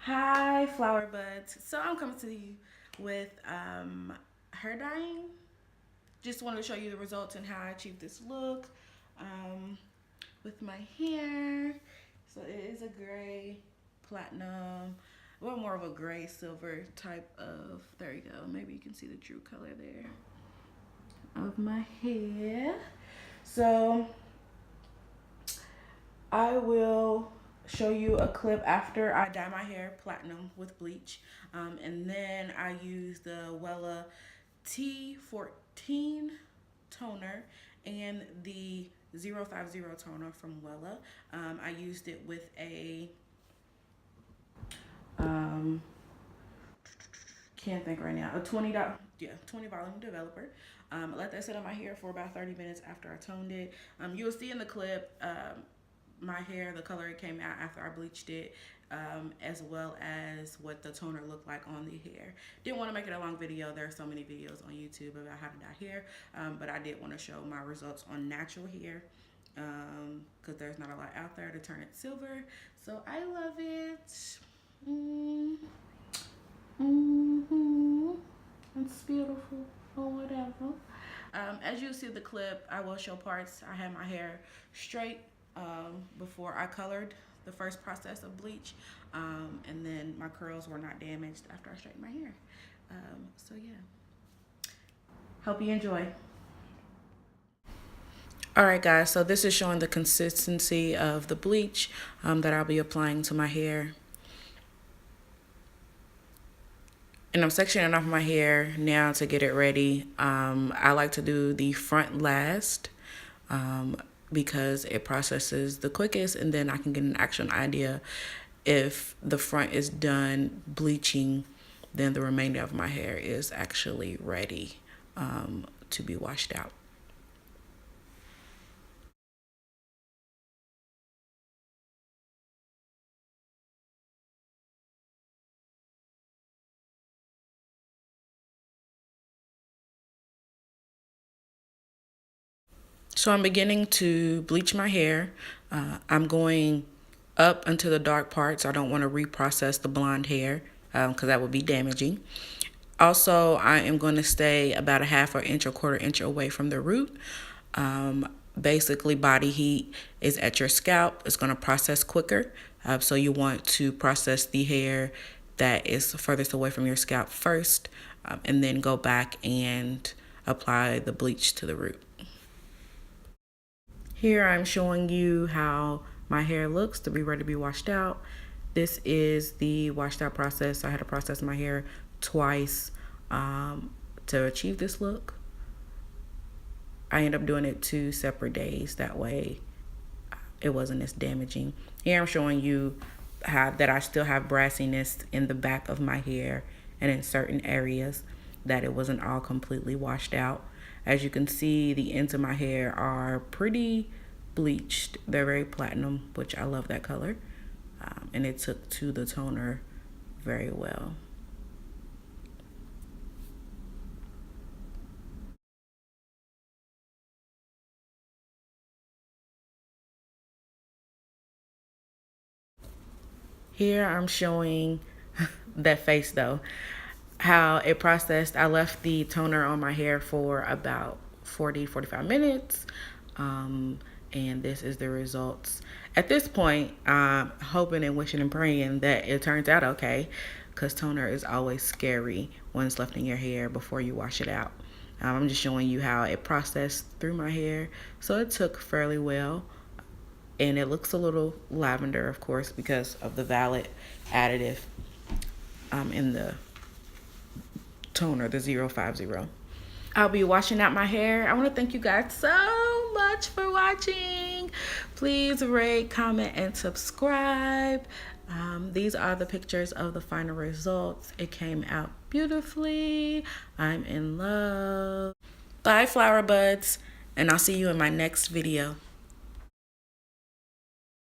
Hi, flower buds. So I'm coming to you with hair dyeing. Just wanted to show you the results and how I achieved this look with my hair. So it is a gray platinum, well, more of a gray silver type of. There you go. Maybe you can see the true color there of my hair. So I will show you a clip after I dye my hair platinum with bleach. And then I use the Wella T14 toner and the 050 toner from Wella. I used it with a, can't think right now, a $20 volume developer. Let that sit on my hair for about 30 minutes after I toned it. You'll see in the clip, my hair, the color it came out after I bleached it, as well as what the toner looked like on the hair. Didn't want to make it a long video. There are so many videos on YouTube about how to dye hair, but I did want to show my results on natural hair because there's not a lot out there to turn it silver. So I love it. It's beautiful or whatever. As you see the clip, I will show parts. I had my hair straight before I colored the first process of bleach, and then my curls were not damaged after I straightened my hair. So yeah, hope you enjoy. All right, guys, so this is showing the consistency of the bleach that I'll be applying to my hair. And I'm sectioning off my hair now to get it ready. I like to do the front last because it processes the quickest, and then I can get an actual idea if the front is done bleaching, then the remainder of my hair is actually ready to be washed out. So I'm beginning to bleach my hair. I'm going up into the dark parts. I don't want to reprocess the blonde hair because that would be damaging. Also, I am going to stay about a half or inch or quarter inch away from the root. Basically, body heat is at your scalp. It's going to process quicker. So you want to process the hair that is furthest away from your scalp first, and then go back and apply the bleach to the root. Here I'm showing you how my hair looks to be ready to be washed out. This is the washed out process. I had to process my hair twice to achieve this look. I ended up doing it 2 separate days. That way it wasn't as damaging. Here I'm showing you how that I still have brassiness in the back of my hair and in certain areas, that it wasn't all completely washed out. As you can see, the ends of my hair are pretty bleached. They're very platinum, which I love that color. And it took to the toner very well. Here I'm showing that face though, how it processed. I left the toner on my hair for about 45 minutes. And this is the results. At this point, I'm hoping and wishing and praying that it turns out okay, because toner is always scary when it's left in your hair before you wash it out. I'm just showing you how it processed through my hair. So it took fairly well. And it looks a little lavender, of course, because of the valid additive in the toner, the 050. I'll be washing out my hair. I want to thank you guys so much for watching. Please rate, comment, and subscribe. These are the pictures of the final results. It came out beautifully. I'm in love. Bye, flower buds, and I'll see you in my next video.